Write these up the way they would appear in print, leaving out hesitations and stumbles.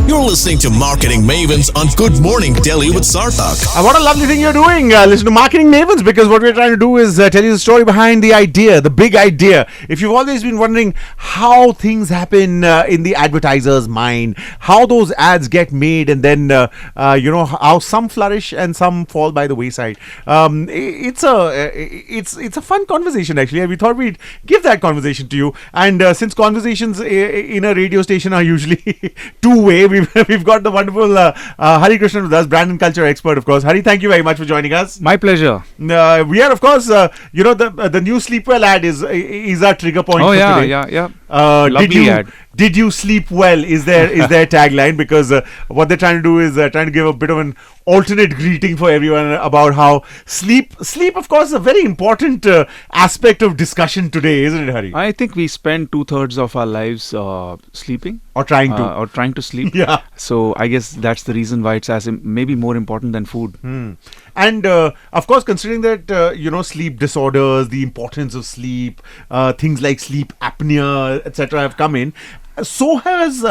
You're listening to Marketing Mavens on Good Morning Delhi with Sarthak. What a lovely thing you're doing. Listen to Marketing Mavens, because what we're trying to do is tell you the story behind the idea, the big idea. If you've always been wondering how things happen in the advertiser's mind, how those ads get made, and then how some flourish and some fall by the wayside. It's a fun conversation, actually, and we thought we'd give that conversation to you. And since conversations in a radio station are usually two-way, we've got the wonderful Hari Krishnan with us, brand and culture expert, of course. Hari, thank you very much for joining us. My pleasure. We are, of course, the new Sleepwell ad is our trigger point for today. Yeah. Lovely ad. Did you sleep well? Is their tagline, because what they're trying to do is trying to give a bit of an alternate greeting for everyone about how sleep, of course, is a very important aspect of discussion today, isn't it, Hari? I think we spend 2/3 of our lives sleeping. Or trying to sleep. Yeah. So I guess that's the reason why it's maybe more important than food. And of course, considering that sleep disorders, the importance of sleep, things like sleep apnea, etc., have come in. So has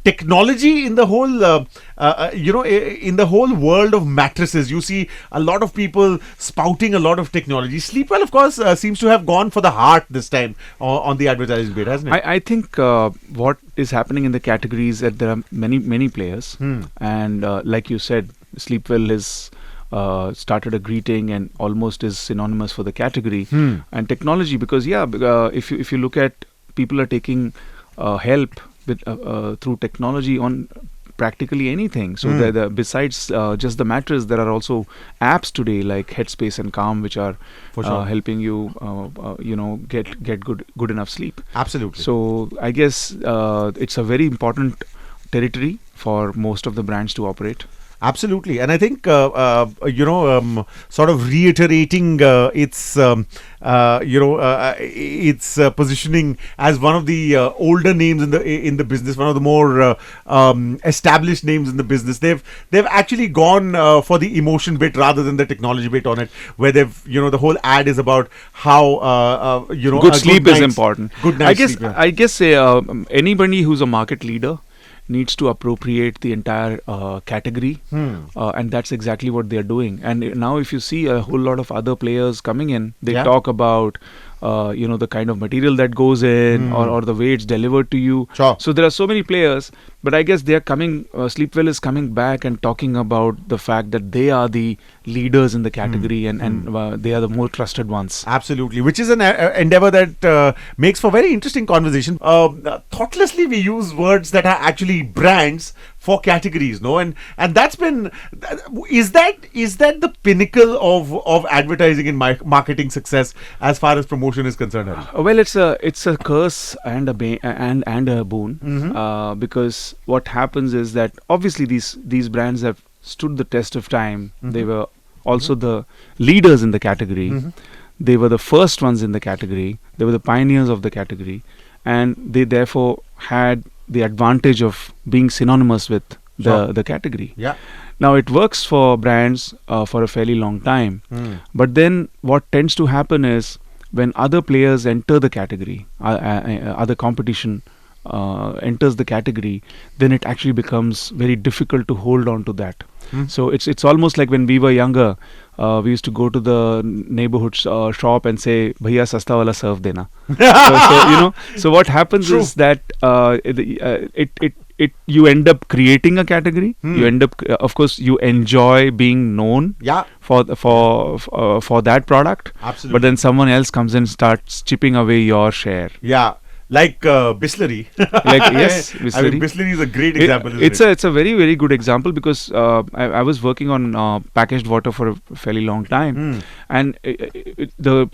technology in the whole, in the whole world of mattresses. You see a lot of people spouting a lot of technology. Sleepwell, of course, seems to have gone for the heart this time on the advertising bit, hasn't it? I think what is happening in the category is that there are many players, and like you said, Sleepwell is started a greeting and almost is synonymous for the category. And technology, because if you look at, people are taking help with through technology on practically anything. So besides just the mattress, there are also apps today like Headspace and Calm, which are helping you get good enough sleep. Absolutely. So I guess it's a very important territory for most of the brands to operate. Absolutely, and I think sort of reiterating its positioning as one of the older names in the business, one of the more established names in the business. They've actually gone for the emotion bit rather than the technology bit on it, where the whole ad is about how good sleep is important. Good night's sleep. I guess anybody who's a market leader needs to appropriate the entire category, and that's exactly what they're doing. And now if you see a whole lot of other players coming in, they talk about the kind of material that goes in, or the way it's delivered to you. Sure. So there are so many players, but I guess they're coming, Sleepwell is coming back and talking about the fact that they are the leaders in the category, and they are the more trusted ones. Absolutely, which is an endeavor that makes for very interesting conversation. Thoughtlessly we use words that are actually brands for categories, no? And that's been, is that the pinnacle of advertising and marketing success as far as promotion is concerned? Well, it's a curse and a boon, because what happens is that obviously these brands have stood the test of time. They were also the leaders in the category. They were the first ones in the category. They were the pioneers of the category, and they therefore had the advantage of being synonymous with the category. Yeah. Now it works for brands for a fairly long time, but then what tends to happen is when other players enter the category, other competition enters the category, then it actually becomes very difficult to hold on to that. So it's almost like when we were younger, we used to go to the neighborhood shop and say, "Bhaiya, sasta wala serve dena." So what happens is that you end up creating a category. You end up, of course, you enjoy being known for that product. Absolutely. But then someone else comes and starts chipping away your share. Yeah. Like Bisleri. Yes, Bisleri. I mean, Bisleri is a great example. It's a very, very good example, because I was working on packaged water for a fairly long time, and the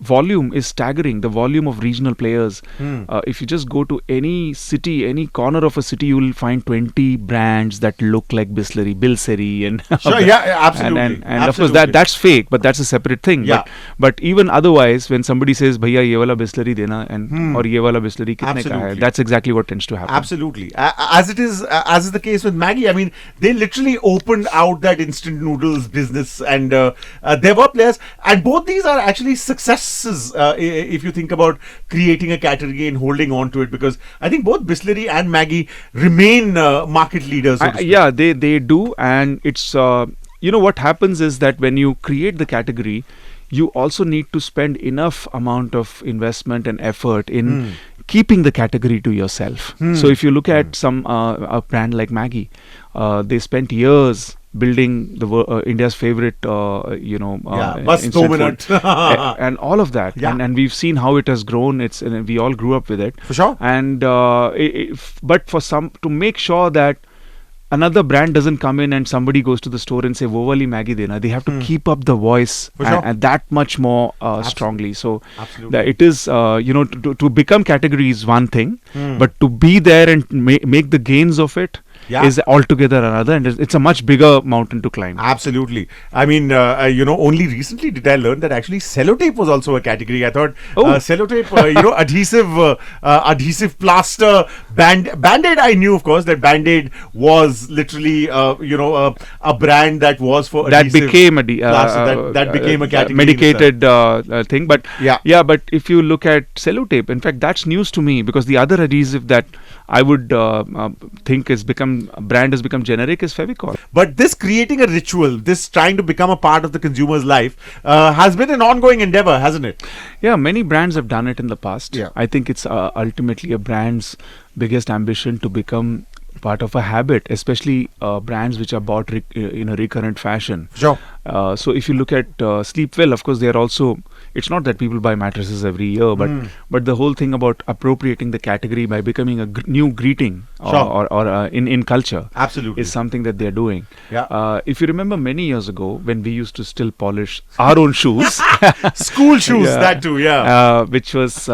volume is staggering. The volume of regional players. If you just go to any city, any corner of a city, you will find 20 brands that look like Bisleri, Bilseri, and sure, absolutely. And of course that's fake, but that's a separate thing. Yeah. But even otherwise, when somebody says, "Bhaiya, ye wala Bisleri dena," and or "Ye wala Bisleri kitne ka hai," that's exactly what tends to happen. Absolutely. As is the case with Maggie. I mean, they literally opened out that instant noodles business, and there were players, and both these are actually successful losses if you think about creating a category and holding on to it? Because I think both Bisleri and Maggie remain market leaders. So to speak. Yeah, they do, and it's what happens is that when you create the category, you also need to spend enough amount of investment and effort in keeping the category to yourself. So if you look at some a brand like Maggie, they spent years building the India's favorite instant food, and all of that, and we've seen how it has grown. And we all grew up with it, for sure. And but for some, to make sure that another brand doesn't come in and somebody goes to the store and say wo wali Maggie dena, they have to keep up the voice and that much more strongly. So it is to become category is one thing, but to be there and make the gains of it is altogether another, and it's a much bigger mountain to climb. Absolutely. I mean, only recently did I learn that actually sellotape was also a category. I thought sellotape, adhesive plaster, Band-Aid. I knew, of course, that Band-Aid was literally, a brand that was for that adhesive became that became a category, medicated thing. But but if you look at sellotape, in fact, that's news to me, because the other adhesive that I would think brand has become generic is Fevicol. But this creating a ritual, this trying to become a part of the consumer's life, has been an ongoing endeavor, hasn't it? Yeah, many brands have done it in the past. Yeah. I think it's ultimately a brand's biggest ambition to become part of a habit, especially brands which are bought in a recurrent fashion. Sure. So if you look at Sleep Well, of course, they are also. It's not that people buy mattresses every year, but the whole thing about appropriating the category by becoming a new greeting or in culture, absolutely, is something that they are doing. Yeah. If you remember many years ago when we used to still polish our own shoes, school shoes, that too, which was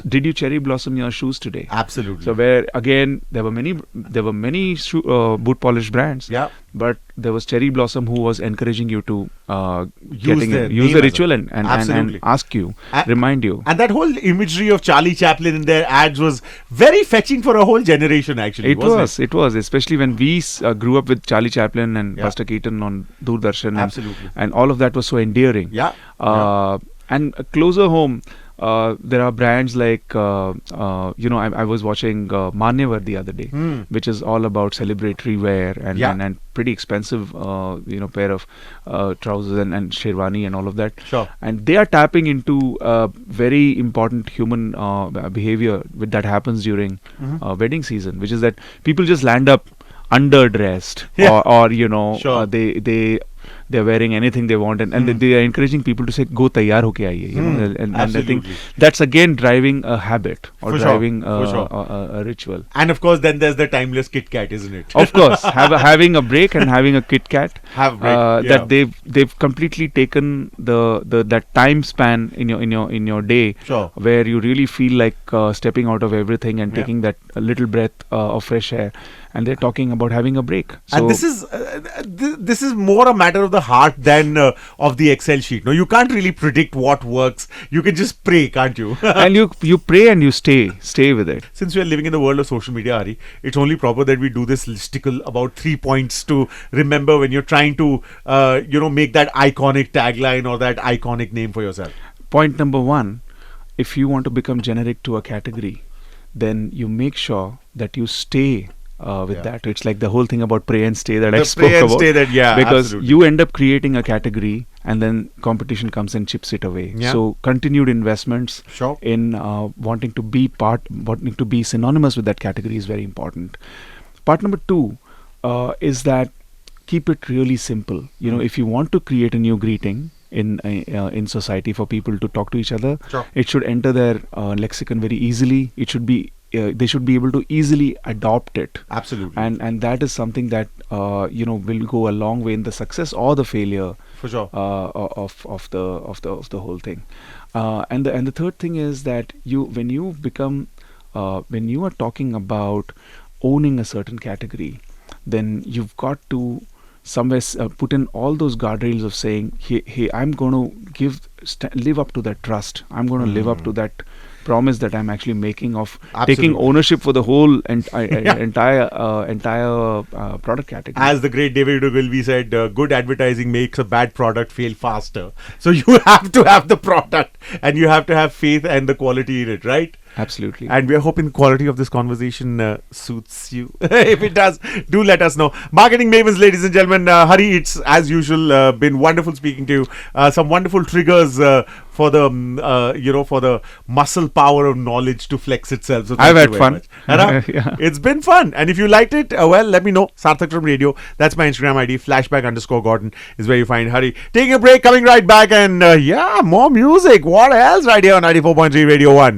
did you cherry blossom your shoes today? Absolutely. So where again there were many boot polish brands. Yeah. But there was Cherry Blossom who was encouraging you to use the ritual and ask you, remind you. And that whole imagery of Charlie Chaplin in their ads was very fetching for a whole generation, actually. It was, especially when we grew up with Charlie Chaplin and Buster Keaton on Doordarshan. Absolutely. And all of that was so endearing. Yeah. And closer home, there are brands like, I was watching Manyavar the other day, which is all about celebratory wear and pretty expensive, pair of trousers and sherwani and all of that. Sure. And they are tapping into very important human behavior that happens during wedding season, which is that people just land up underdressed, or they're wearing anything they want, and they are encouraging people to say go taiyar hoke aiye, and I think that's again driving a habit or driving a ritual. And of course then there's the timeless Kit Kat, isn't it? Of course, having a break and having a Kit Kat, that they've completely taken that time span in your day, where you really feel like stepping out of everything and taking that little breath of fresh air. And they're talking about having a break. So and this is more a matter of the heart than of the Excel sheet. No, you can't really predict what works. You can just pray, can't you? And you pray and you stay with it. Since we are living in the world of social media, Hari, it's only proper that we do this listicle about 3 points to remember when you're trying to make that iconic tagline or that iconic name for yourself. Point number 1: if you want to become generic to a category, then you make sure that you stay with that. It's like the whole thing about pray and stay that I spoke about. Because absolutely. you end up creating a category and then competition comes and chips it away. So continued investments in wanting to be synonymous with that category is very important. Part number 2 is that keep it really simple. If you want to create a new greeting in society for people to talk to each other, it should enter their lexicon very easily. It should be they should be able to easily adopt it. Absolutely. And that is something that will go a long way in the success or the failure for sure of the whole thing. And the third thing is that when you are talking about owning a certain category, then you've got to somewhere put in all those guardrails of saying, hey, I'm going to live up to that trust. I'm going to live up to that promise that I'm actually making of Absolutely. taking ownership for the whole entire product category. As the great David Ogilvy said, good advertising makes a bad product fail faster. So you have to have the product and you have to have faith and the quality in it, right? Absolutely. And we are hoping the quality of this conversation suits you. If it does, do let us know. Marketing Mavens, ladies and gentlemen. Hari, it's as usual been wonderful speaking to you. Some wonderful triggers for the for the muscle power of knowledge to flex itself. So I've thank had you very fun. much. Yeah. It's been fun. And if you liked it, well, let me know. Sarthak from Radio. That's my Instagram ID. Flashback_Gordon is where you find Hari. Taking a break, coming right back, and more music. What else right here on 94.3 Radio 1.